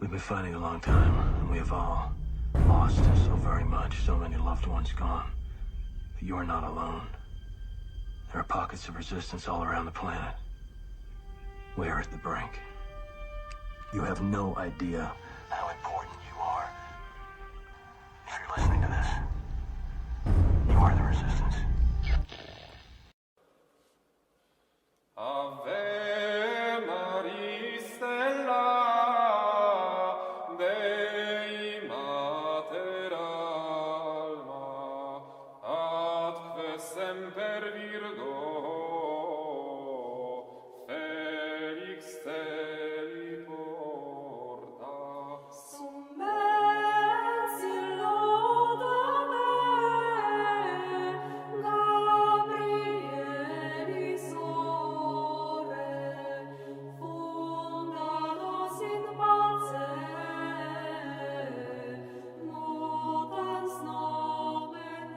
We've been fighting a long time, and we have all lost so very much, so many loved ones gone. But you are not alone. There are pockets of resistance all around the planet. We are at the brink. You have no idea how important you are. If you're listening to this, you are the resistance. Ave Maria Stella, Dei Mater Alma, atque semper Virgo, Felix Steli porta. Sum mensi lodame, Gabrieli sore, fundados in pace, mutans nomen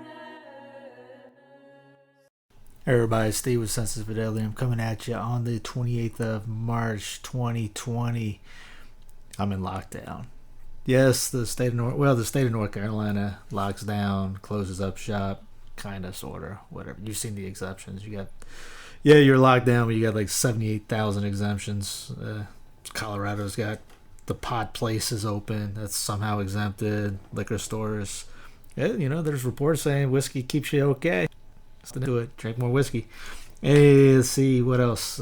Hey everybody, Steve with Senses Fidelity. I'm coming at you on the 28th of March 2020. I'm in lockdown. Yes, the state of North Carolina locks down, closes up shop, kind of, sort of, whatever. You've seen the exemptions. You're locked down, but you got like 78,000 exemptions. Colorado's got the pot places open. That's somehow exempted. Liquor stores. Yeah, there's reports saying whiskey keeps you okay. Let's do it. Drink more whiskey. Hey, let's see what else.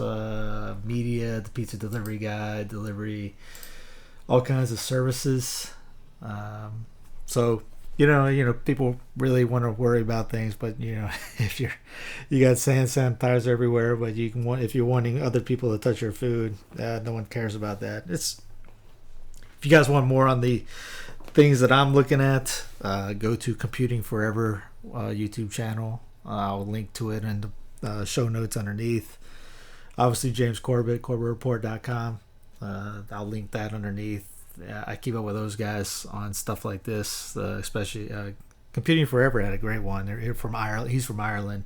Media, the pizza delivery guy, delivery, all kinds of services. So people really want to worry about things, but if you got hand sanitizer everywhere, but if you're wanting other people to touch your food, no one cares about that. If you guys want more on the things that I'm looking at, go to Computing Forever YouTube channel. I'll link to it in the show notes underneath. Obviously, James Corbett, CorbettReport.com. I'll link that underneath. I keep up with those guys on stuff like this, especially Computing Forever had a great one. They're here from Ireland. He's from Ireland,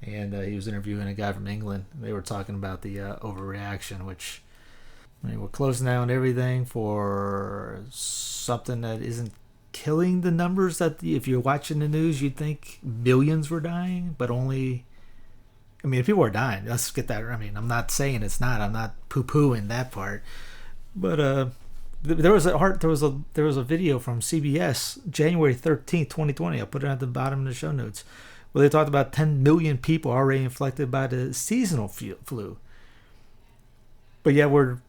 and he was interviewing a guy from England. They were talking about the overreaction, which we're closing down everything for something that isn't killing the numbers that if you're watching the news you'd think millions were dying, but only, people are dying. Let's get that. I'm not saying it's not. I'm not poo-pooing that part, but there was a video from CBS January 13th 2020. I'll put it at the bottom of the show notes, where they talked about 10 million people already infected by the seasonal flu, but yeah, we're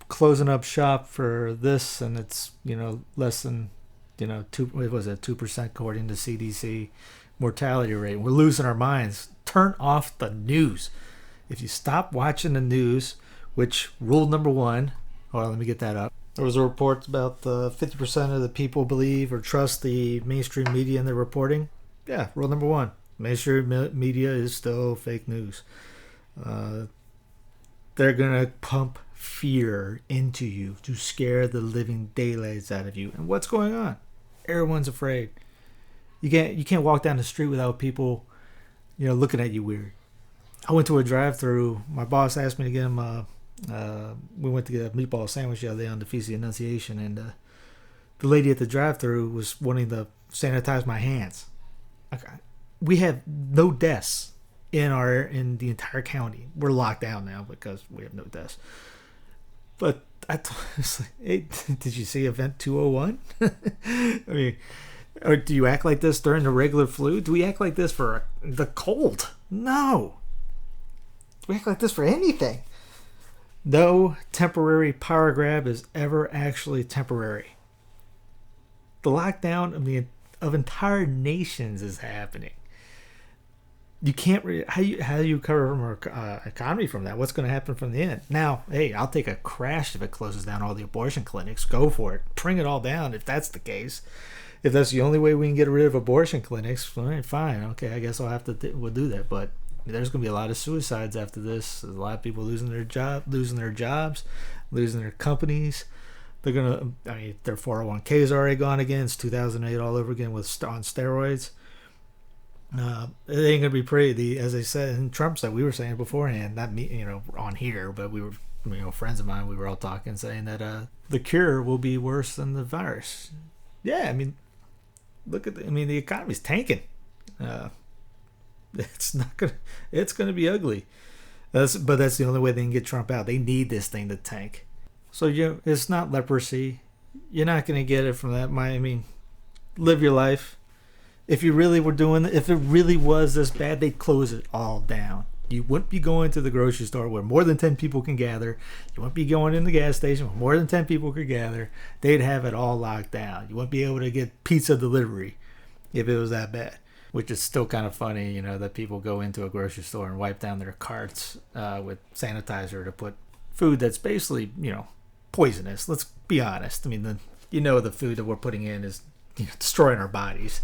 closing up shop for this, and it's less than 2% according to CDC mortality rate. We're losing our minds. Turn off the news. If you stop watching the news, which rule number one, let me get that up. There was a report about 50% of the people believe or trust the mainstream media in their reporting. Yeah, rule number one. Mainstream media is still fake news. They're going to pump fear into you to scare the living daylights out of you. And what's going on? Everyone's afraid. You can't walk down the street without people, looking at you weird. I went to a drive-through. My boss asked me to get him. We went to get a meatball sandwich the other day on the Feast of the Annunciation, and the lady at the drive-through was wanting to sanitize my hands. Okay. We have no deaths in the entire county. We're locked down now because we have no deaths. But I was like, hey, did you see Event 201? Or do you act like this during the regular flu? Do we act like this for the cold? No. We act like this for anything. No temporary power grab is ever actually temporary. The lockdown of entire nations is happening. You can't how do you recover from our economy from that? What's going to happen from the end? Now, hey, I'll take a crash if it closes down all the abortion clinics. Go for it. Bring it all down if that's the case. If that's the only way we can get rid of abortion clinics, all right, fine. Okay, I guess I'll have to we'll do that. But there's going to be a lot of suicides after this. There's a lot of people losing their jobs, losing their companies. They're going to, their 401ks are already gone again. It's 2008 all over again on steroids. It ain't gonna be pretty. As I said, and Trump said, we were saying beforehand, not me, on here, but we friends of mine, we were all talking, saying that the cure will be worse than the virus. Yeah, I mean, the economy's tanking. It's not gonna. It's gonna be ugly. But that's the only way they can get Trump out. They need this thing to tank. So it's not leprosy. You're not gonna get it from that. Live your life. If you really were doing, if it really was this bad, they'd close it all down. You wouldn't be going to the grocery store where more than 10 people can gather. You wouldn't be going in the gas station where more than 10 people could gather. They'd have it all locked down. You wouldn't be able to get pizza delivery if it was that bad. Which is still kind of funny, that people go into a grocery store and wipe down their carts with sanitizer to put food that's basically, poisonous. Let's be honest. The food that we're putting in is destroying our bodies.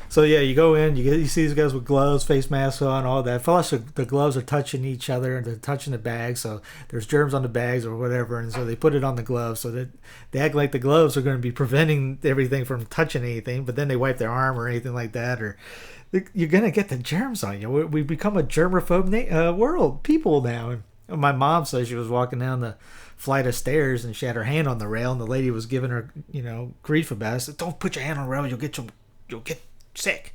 So yeah, you go in, you see these guys with gloves, face masks on, all that. Plus, the gloves are touching each other and they're touching the bags, so there's germs on the bags or whatever, and so they put it on the gloves so that they act like the gloves are going to be preventing everything from touching anything, but then they wipe their arm or anything like that, or you're going to get the germs on you. We've become a germaphobe people now. And my mom says she was walking down the flight of stairs and she had her hand on the rail, and the lady was giving her, grief about it. I said, "Don't put your hand on the rail, you'll get sick.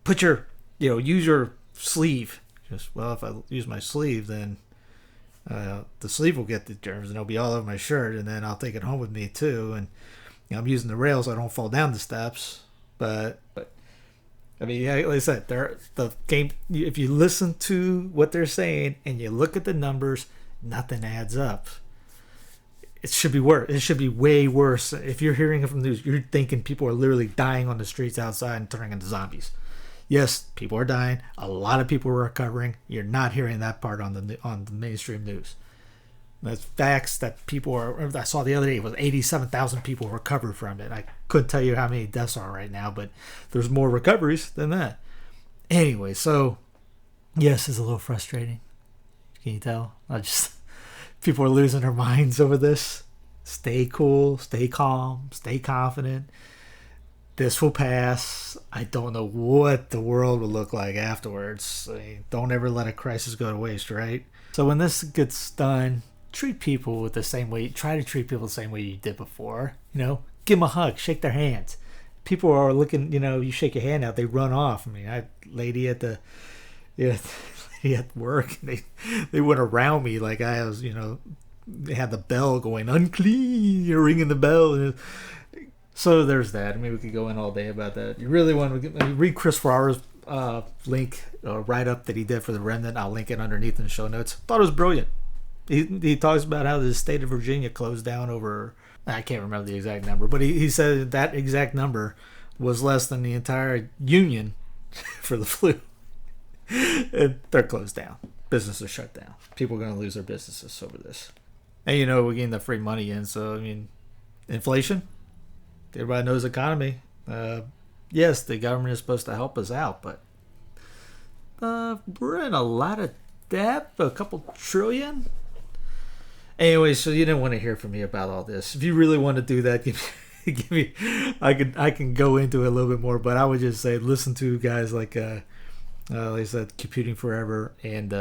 Use your sleeve." Just, well, if I use my sleeve, then the sleeve will get the germs and it'll be all over my shirt, and then I'll take it home with me too. And I'm using the rail so I don't fall down the steps. But like I said, the game. If you listen to what they're saying and you look at the numbers, nothing adds up. It should be worse. It should be way worse. If you're hearing it from the news, you're thinking people are literally dying on the streets outside and turning into zombies. Yes, people are dying. A lot of people are recovering. You're not hearing that part on the mainstream news. That's facts that people are. I saw the other day it was 87,000 people recovered from it. I couldn't tell you how many deaths are right now, but there's more recoveries than that. Anyway, so yes, it's a little frustrating. Can you tell? People are losing their minds over this. Stay cool, stay calm, stay confident. This will pass. I don't know what the world will look like afterwards. Don't ever let a crisis go to waste, right? So when this gets done, treat people with the same way. Try to treat people the same way you did before. Give them a hug, shake their hands. People are looking, you shake your hand out, they run off. Lady at the, at work, they went around me like I was, they had the bell going, unclean, you're ringing the bell. So there's that. We could go in all day about that. You really want to read Chris Farrer's link, write-up that he did for The Remnant. I'll link it underneath in the show notes. Thought it was brilliant. He talks about how the state of Virginia closed down over, I can't remember the exact number, but he said that exact number was less than the entire union for the flu. And they're closed down. Businesses shut down. People are going to lose their businesses over this. And we're getting the free money in. So, inflation. Everybody knows the economy. Yes, the government is supposed to help us out, but we're in a lot of debt. A couple trillion. Anyway, so you didn't want to hear from me about all this. If you really want to do that, give me. I can go into it a little bit more, but I would just say listen to guys like I said, Computing Forever and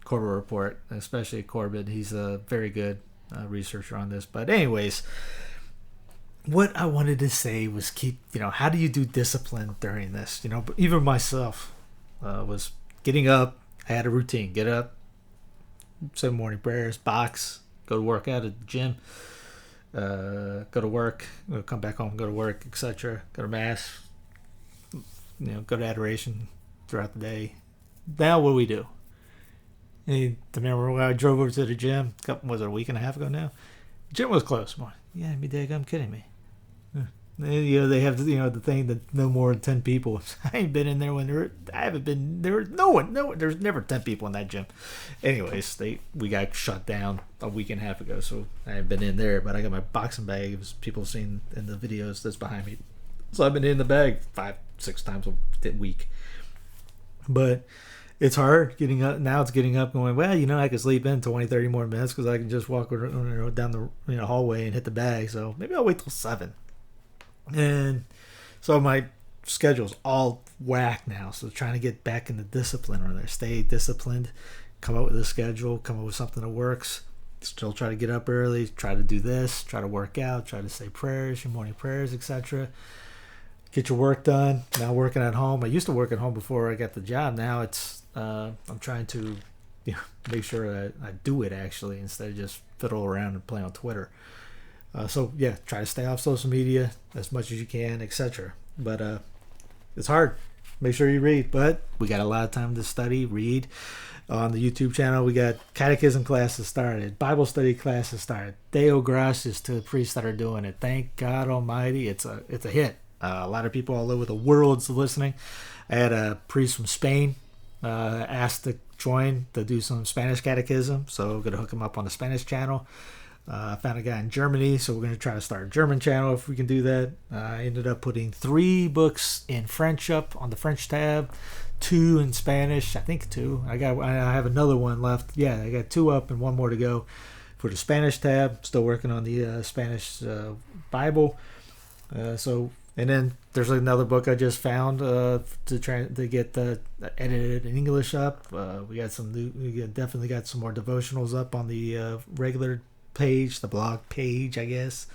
Corbett Report, especially Corbett. He's a very good researcher on this. But anyways, what I wanted to say was how do you do discipline during this? Even myself was getting up. I had a routine. Get up, say morning prayers, box, go to work out at the gym, go to work, come back home, go to work, etc. Go to mass, go to adoration throughout the day. Now what do we do? Remember when I drove over to the gym? Was it a week and a half ago now? The gym was closed. Yeah, I'm kidding me. They have the thing that no more than 10 people. I ain't been in there I haven't been there. There's never 10 people in that gym. Anyways, we got shut down a week and a half ago, so I haven't been in there. But I got my boxing bag. It was people seen in the videos that's behind me. So I've been in the bag 5-6 times a week. But it's hard getting up. Now it's getting up going, well, I can sleep in 20-30 more minutes because I can just walk down the hallway and hit the bag. So maybe I'll wait till 7. And so my schedule's all whack now. So trying to get back into discipline or stay disciplined, come up with a schedule, come up with something that works. Still try to get up early, try to do this, try to work out, try to say prayers, your morning prayers, etc. Get your work done. Now working at home. I used to work at home before I got the job. Now it's I'm trying to make sure that I do it actually instead of just fiddle around and play on Twitter. So yeah, try to stay off social media as much as you can, etc. But it's hard. Make sure you read. But we got a lot of time to study, read. On the YouTube channel, we got catechism classes started, Bible study classes started. Deo gracias to the priests that are doing it. Thank God Almighty, it's a hit. A lot of people all over the world's listening. I had a priest from Spain asked to join to do some Spanish catechism, so we're gonna hook him up on the Spanish channel. I found a guy in Germany, so we're gonna try to start a German channel if we can do that. I ended up putting 3 books in French up on the French tab. 2 in Spanish, I think 2. I have another one left. Yeah, I got 2 up and 1 more to go for the Spanish tab. Still working on the Spanish Bible. And then there's another book I just found to get edited in English up. We definitely got some more devotionals up on the regular page, the blog page, I guess.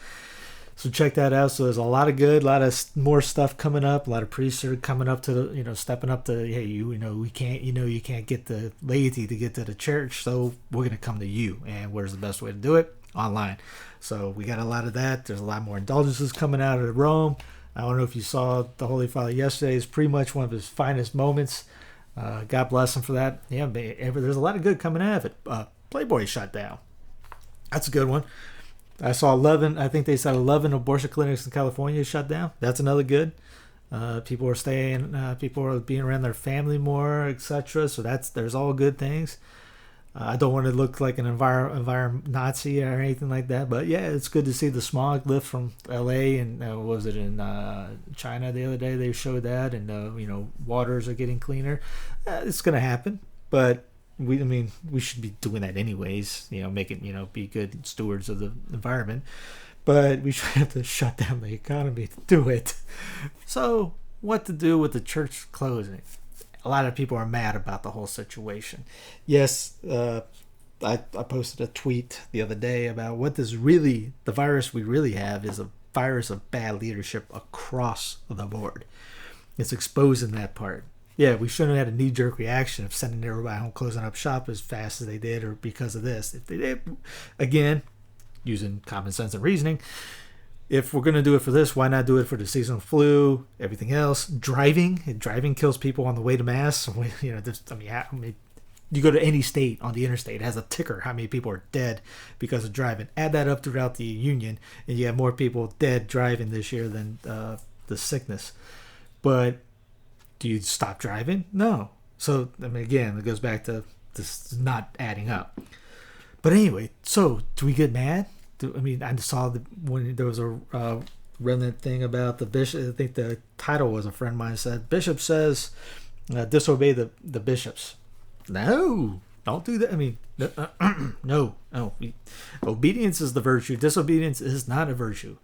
So check that out. So there's a lot of good, a lot of more stuff coming up. A lot of priests are coming up to stepping up to, hey, you can't get the laity to get to the church, so we're gonna come to you. And where's the best way to do it? Online. So we got a lot of that. There's a lot more indulgences coming out of Rome. I don't know if you saw the Holy Father yesterday. It's pretty much one of his finest moments. God bless him for that. Yeah, there's a lot of good coming out of it. Playboy shut down. That's a good one. I saw 11. I think they said 11 abortion clinics in California shut down. That's another good. People are staying. People are being around their family more, etc. So there's all good things. I don't want to look like an environment Nazi or anything like that, but yeah, it's good to see the smog lift from L.A. and what was it in China the other day? They showed that, and waters are getting cleaner. It's gonna happen, but we should be doing that anyways. Be good stewards of the environment, but we should have to shut down the economy to do it. So, what to do with the church closing? A lot of people are mad about the whole situation. Yes, I posted a tweet the other day about the virus we really have is a virus of bad leadership across the board. It's exposing that part. Yeah, we shouldn't have had a knee-jerk reaction of sending everybody home, closing up shop as fast as they did, or because of this. If they did, again, using common sense and reasoning, if we're going to do it for this, why not do it for the seasonal flu, everything else? Driving kills people on the way to mass. You go to any state on the interstate, it has a ticker how many people are dead because of driving. Add that up throughout the union, and you have more people dead driving this year than the sickness. But do you stop driving? No. So, again, it goes back to this not adding up. But anyway, so do we get mad? I saw when there was a remnant thing about the bishop. I think the title was a friend of mine said, Bishop says, disobey the bishops. No, don't do that. No. Obedience is the virtue. Disobedience is not a virtue.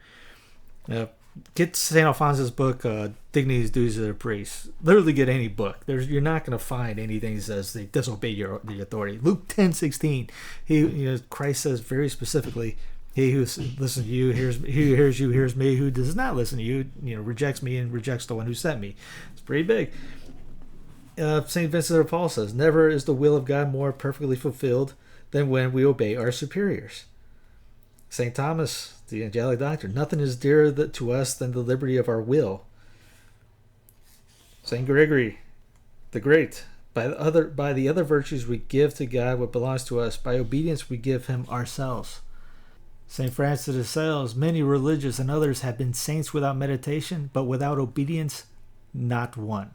Get St. Alphonsus' book, Dignities, Duties of the Priests. Literally get any book. You're not going to find anything that says they disobey the authority. Luke 10:16, Christ says very specifically, he who listens to you hears me. Who does not listen to you, rejects me and rejects the one who sent me. It's pretty big. St. Vincent de Paul says, never is the will of God more perfectly fulfilled than when we obey our superiors. St. Thomas, the angelic doctor, nothing is dearer to us than the liberty of our will. St. Gregory the Great, by the other virtues we give to God what belongs to us. By obedience we give him ourselves. St. Francis de Sales, many religious and others have been saints without meditation, but without obedience, not one.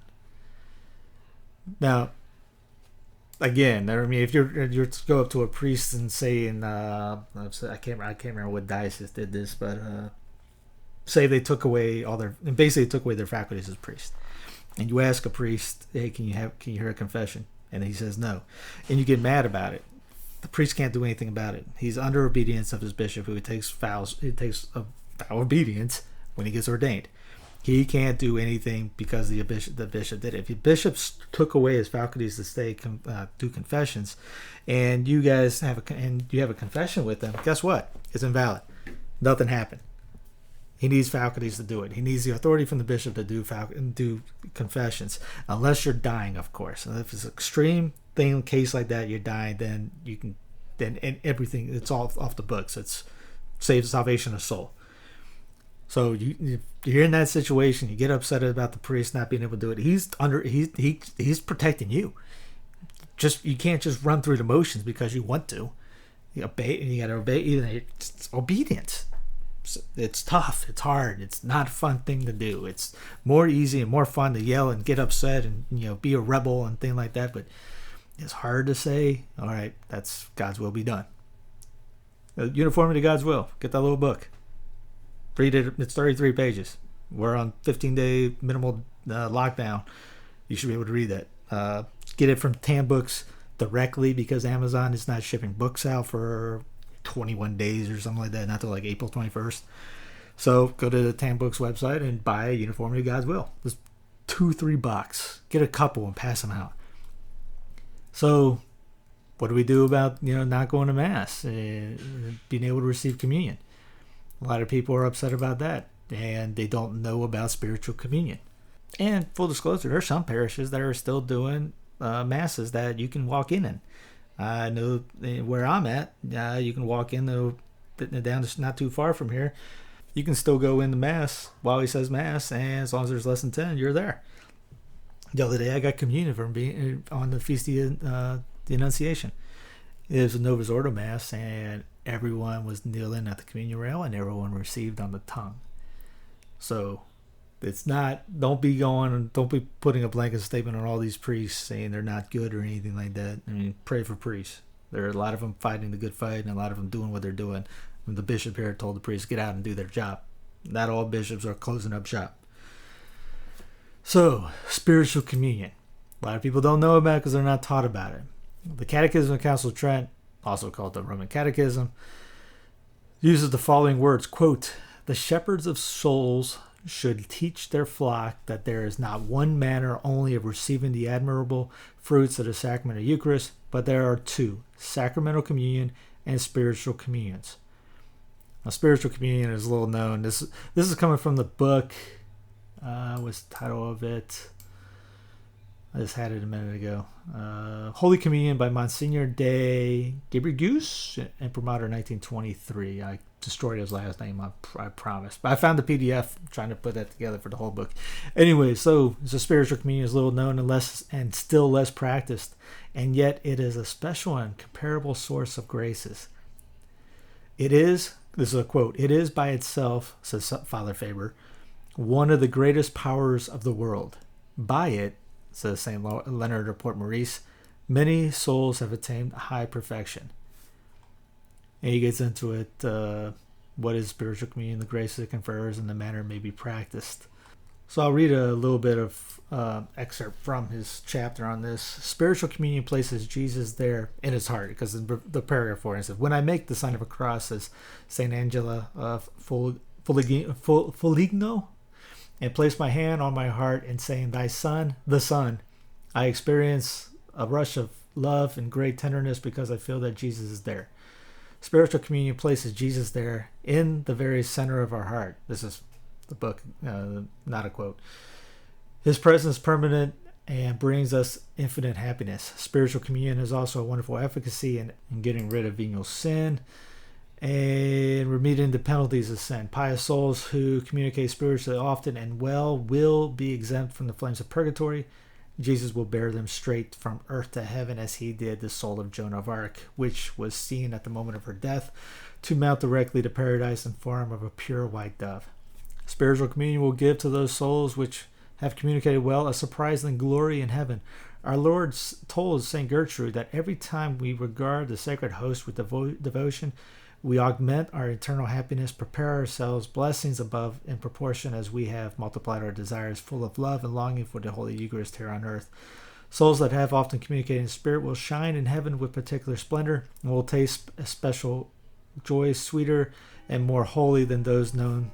Now, again, if you're to go up to a priest and say, I can't remember what diocese did this, but say they took away their faculties as a priest, and you ask a priest, hey, can you hear a confession? And he says no, and you get mad about it. The priest can't do anything about it. He's under obedience of his bishop, who takes a vow of obedience when he gets ordained. He can't do anything because the bishop did it. If the bishop took away his faculties to stay do confessions, and you guys have a confession with them, guess what? It's invalid. Nothing happened. He needs faculties to do it. He needs the authority from the bishop to do confessions, unless you're dying, of course. And if it's an extreme case like that, you're dying, then you can, and everything, it's all off the books. It's saves salvation of soul. So you're in that situation. You get upset about the priest not being able to do it. He's protecting you. You can't just run through the motions because you want to. You got to obey. It's obedience. It's tough. It's hard. It's not a fun thing to do. It's more easy and more fun to yell and get upset and be a rebel and things like that. But it's hard to say, all right, that's God's will be done. Uniformity to God's Will. Get that little book. Read it. It's 33 pages. We're on 15-day minimal lockdown. You should be able to read that. Get it from Tan Books directly because Amazon is not shipping books out for 21 days or something like that, not till like April 21st. So go to the Tan Books website and buy Uniformity to God's Will. It's $2-3. Get a couple and pass them out. So what do we do about not going to Mass and being able to receive communion? A lot of people are upset about that, and they don't know about spiritual communion. And full disclosure, there are some parishes that are still doing masses that you can walk in. I know where I'm at, you can walk in down not too far from here. You can still go into Mass while he says Mass, and as long as there's less than 10, you're there. The other day I got communion from being on the Feast of the Annunciation. It was a Novus Ordo Mass, and everyone was kneeling at the communion rail, and everyone received on the tongue. So it's not, don't be putting a blanket statement on all these priests saying they're not good or anything like that. I mean, pray for priests. There are a lot of them fighting the good fight, and a lot of them doing what they're doing. And the bishop here told the priests, get out and do their job. Not all bishops are closing up shop. So, spiritual communion. A lot of people don't know about it because they're not taught about it. The Catechism of Council of Trent, also called the Roman Catechism, uses the following words, quote, "The shepherds of souls should teach their flock that there is not one manner only of receiving the admirable fruits of the sacrament of Eucharist, but there are two, sacramental communion and spiritual communions." Now, spiritual communion is little known. This is coming from the book. What's the title of it? I just had it a minute ago. Holy Communion by Monsignor de Gabrigus, Imprimatur 1923. I destroyed his last name, I promise. But I found the PDF trying to put that together for the whole book. Anyway, so the spiritual communion is little known and still less practiced, and yet it is a special and comparable source of graces. It is, this is a quote, "It is by itself," says Father Faber, "one of the greatest powers of the world. By it," says St. Leonard of Port Maurice, "many souls have attained high perfection." And he gets into it, what is spiritual communion, the grace it confers, and the manner it may be practiced. So I'll read a little bit of excerpt from his chapter on this. Spiritual communion places Jesus there in his heart, because in the paragraph 4 it says, "When I make the sign of a cross," says St. Angela of Foligno, "and place my hand on my heart and saying, 'Thy Son, the Son,' I experience a rush of love and great tenderness because I feel that Jesus is there." Spiritual communion places Jesus there in the very center of our heart. This is the book, not a quote. "His presence is permanent and brings us infinite happiness. Spiritual communion is also a wonderful efficacy in getting rid of venial sin and remedying the penalties of sin. Pious souls who communicate spiritually often and well will be exempt from the flames of purgatory. Jesus will bear them straight from earth to heaven as he did the soul of Joan of Arc, which was seen at the moment of her death to mount directly to paradise in form of a pure white dove. Spiritual communion will give to those souls which have communicated well a surprising glory in heaven. Our Lord told St. Gertrude that every time we regard the sacred host with devotion, we augment our eternal happiness, prepare ourselves blessings above in proportion as we have multiplied our desires full of love and longing for the Holy Eucharist here on earth. Souls that have often communicated in spirit will shine in heaven with particular splendor and will taste a special joy sweeter and more holy than those known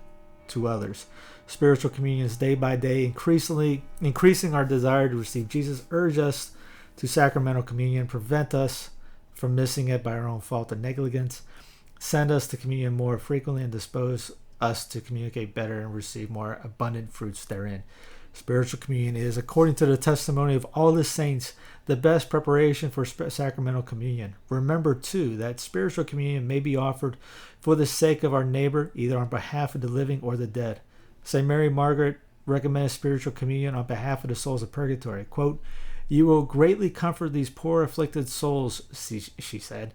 to others. Spiritual communion is day by day increasing our desire to receive Jesus. Urge us to sacramental communion, prevent us from missing it by our own fault or negligence. Send us to communion more frequently and dispose us to communicate better and receive more abundant fruits therein. Spiritual communion is, according to the testimony of all the saints, the best preparation for sacramental communion. Remember, too, that spiritual communion may be offered for the sake of our neighbor, either on behalf of the living or the dead. St. Mary Margaret recommends spiritual communion on behalf of the souls of purgatory. Quote, "You will greatly comfort these poor afflicted souls," she said,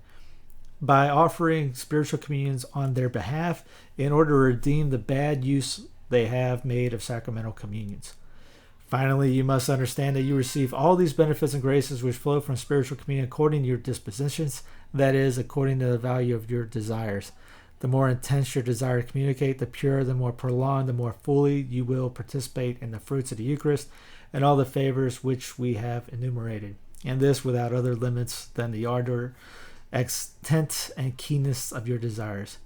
"by offering spiritual communions on their behalf in order to redeem the bad use they have made of sacramental communions. Finally, you must understand that you receive all these benefits and graces which flow from spiritual communion according to your dispositions, that is, according to the value of your desires. The more intense your desire to communicate, the purer, the more prolonged, the more fully you will participate in the fruits of the Eucharist and all the favors which we have enumerated, and this without other limits than the ardor, extent, and keenness of your desires."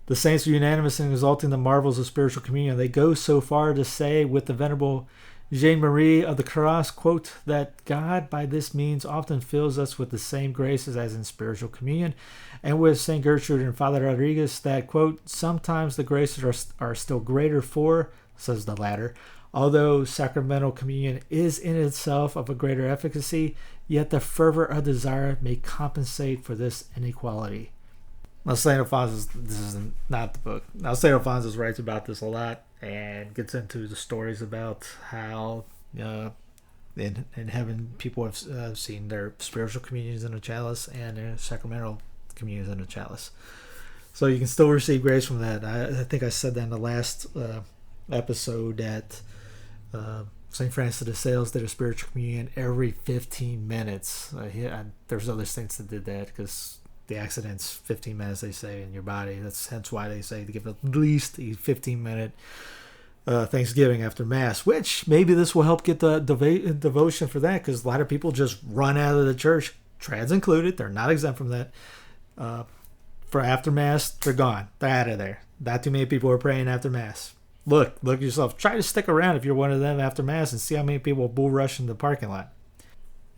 The saints are unanimous in exalting the marvels of spiritual communion. They go so far to say with the Venerable Jean Marie of the Cross, quote, that God by this means often fills us with the same graces as in spiritual communion, and with St. Gertrude and Father Rodriguez that, quote, sometimes the graces are still greater for, says the latter, although sacramental communion is in itself of a greater efficacy, yet the fervor of desire may compensate for this inequality. Now, St. Alphonsus, this is not the book. Now, St. Alphonsus writes about this a lot and gets into the stories about how in heaven people have seen their spiritual communions in a chalice and their sacramental communions in a chalice. So you can still receive grace from that. I think I said that in the last episode that St. Francis de Sales did a spiritual communion every 15 minutes. There's other saints that did that because the accident's 15 minutes, they say, in your body. That's hence why they say to give at least a 15-minute Thanksgiving after Mass, which maybe this will help get the devotion for that, because a lot of people just run out of the church, trads included. They're not exempt from that. For after Mass, they're gone. They're out of there. Not too many people are praying after Mass. Look yourself. Try to stick around if you're one of them after Mass and see how many people bull rush in the parking lot.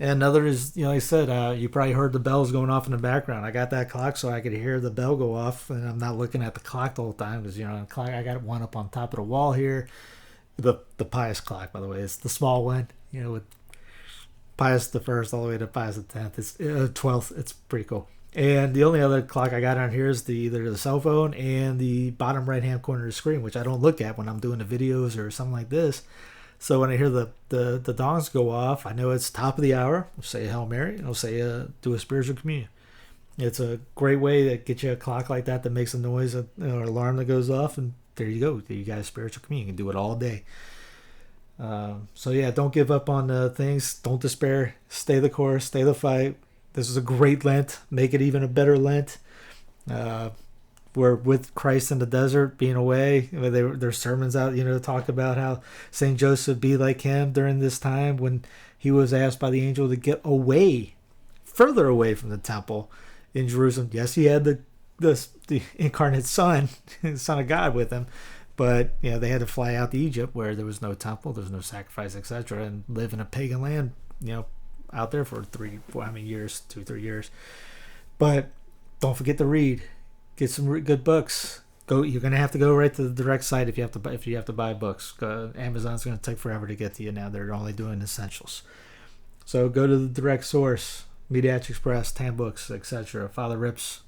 And another is, like I said, you probably heard the bells going off in the background. I got that clock so I could hear the bell go off, and I'm not looking at the clock the whole time because, the clock, I got one up on top of the wall here. The Pius clock, by the way, it's the small one, with Pius the First all the way to Pius the 10th. It's 12th. It's pretty cool. And the only other clock I got on here is either the cell phone and the bottom right-hand corner of the screen, which I don't look at when I'm doing the videos or something like this. So when I hear the dongs go off, I know it's top of the hour. I'll say a Hail Mary, and I'll say do a spiritual communion. It's a great way to get you a clock like that makes a noise, or alarm that goes off, and there you go. You got a spiritual communion. You can do it all day. So yeah, don't give up on things. Don't despair. Stay the course. Stay the fight. This is a great Lent. Make it even a better Lent. We're with Christ in the desert, being away. There's sermons out, talk about how St. Joseph be like him during this time when he was asked by the angel to get away, further away from the temple in Jerusalem. Yes, he had the incarnate Son, the Son of God, with him, but they had to fly out to Egypt where there was no temple, there was no sacrifice, etc., and live in a pagan land, out there for 3 years. But don't forget to read. Get some good books. You're gonna have to go right to the direct site if you have to buy books. Amazon's gonna take forever to get to you now. They're only doing essentials. So go to the direct source, Mediatic Express, Tan Books, etc. Father Rips,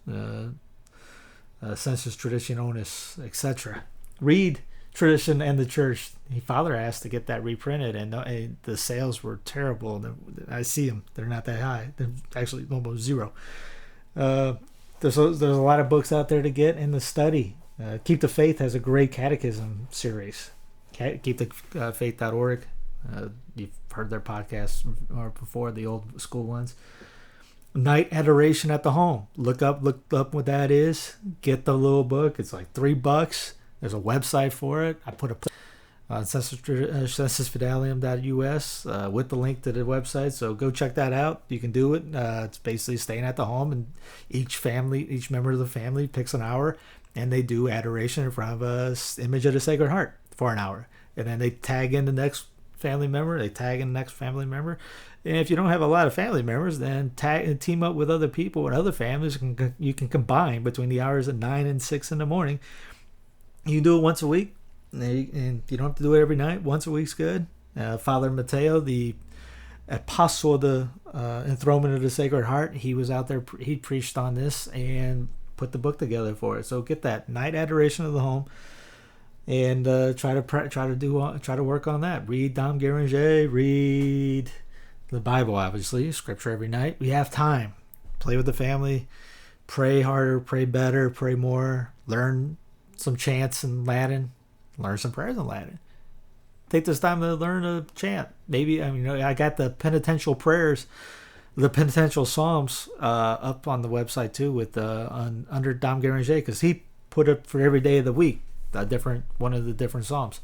Sensus Traditionis, etc. Read Tradition and the Church. Father asked to get that reprinted, and the sales were terrible. I see them; they're not that high. They're actually almost zero. There's a lot of books out there to get in the study. Keep the Faith has a great catechism series. KeepTheFaith.org. You've heard their podcasts before, the old school ones. Night Adoration at the Home. Look up what that is. Get the little book. It's like $3. There's a website for it. I put on censusfidelium.us with the link to the website, so go check that out. You can do it. It's basically staying at the home, and each member of the family picks an hour and they do adoration in front of a image of the Sacred Heart for an hour, and then they tag in the next family member. They tag in the next family member, and if you don't have a lot of family members, then tag and team up with other people and other families. You can combine between the hours of 9 and 6 in the morning. You can do it once a week, and you don't have to do it every night. Once a week's good. Father Mateo, the apostle of the enthronement of the Sacred Heart, he was out there. He preached on this and put the book together for it. So get that night adoration of the home, and try to work on that. Read Dom Guéranger, read the Bible, obviously, scripture every night. We have time. Play with the family. Pray harder. Pray better. Pray more. Learn some chants in Latin. Learn some prayers in Latin. Take this time to learn a chant. Maybe, I got the penitential prayers, the penitential psalms up on the website too, with under Dom Guéranger, because he put up for every day of the week one of the different psalms.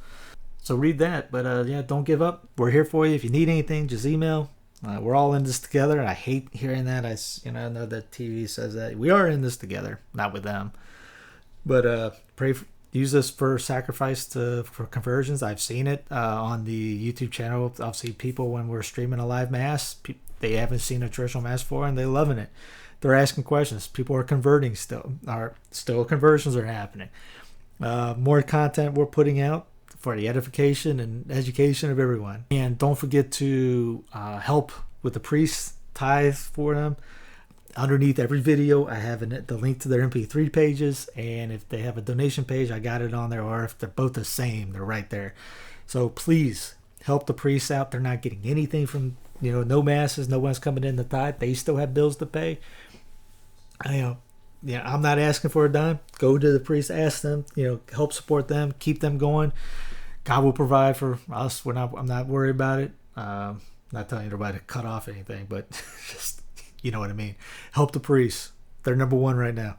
So read that. But don't give up. We're here for you. If you need anything, just email. We're all in this together, and I hate hearing that. I know that TV says that we are in this together, not with them. But use this for sacrifice for conversions. I've seen it on the YouTube channel. I'll see people when we're streaming a live mass. They haven't seen a traditional mass before, and they're loving it. They're asking questions. People are converting still. Still conversions are happening. More content we're putting out for the edification and education of everyone. And don't forget to help with the priests, tithe for them. Underneath every video, I have the link to their MP3 pages, and if they have a donation page, I got it on there, or if they're both the same, they're right there. So please help the priests out. They're not getting anything from, no masses, no one's coming in to tithe. They still have bills to pay. I'm not asking for a dime. Go to the priests, ask them, help support them, keep them going. God will provide for us. I'm not worried about it. Not telling everybody to cut off anything, but just, you know what I mean. Help the priests. They're number one right now.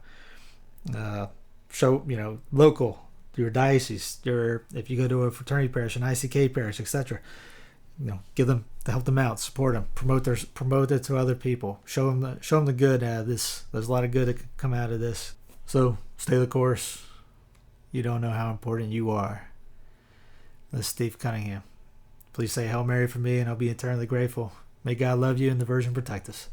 Show, local, your diocese, if you go to a fraternity parish, an ICK parish, etc. Help them out, support them, promote it to other people. Show them the good out of this. There's a lot of good that can come out of this. So stay the course. You don't know how important you are. That's Steve Cunningham. Please say Hail Mary for me, and I'll be eternally grateful. May God love you and the Virgin protect us.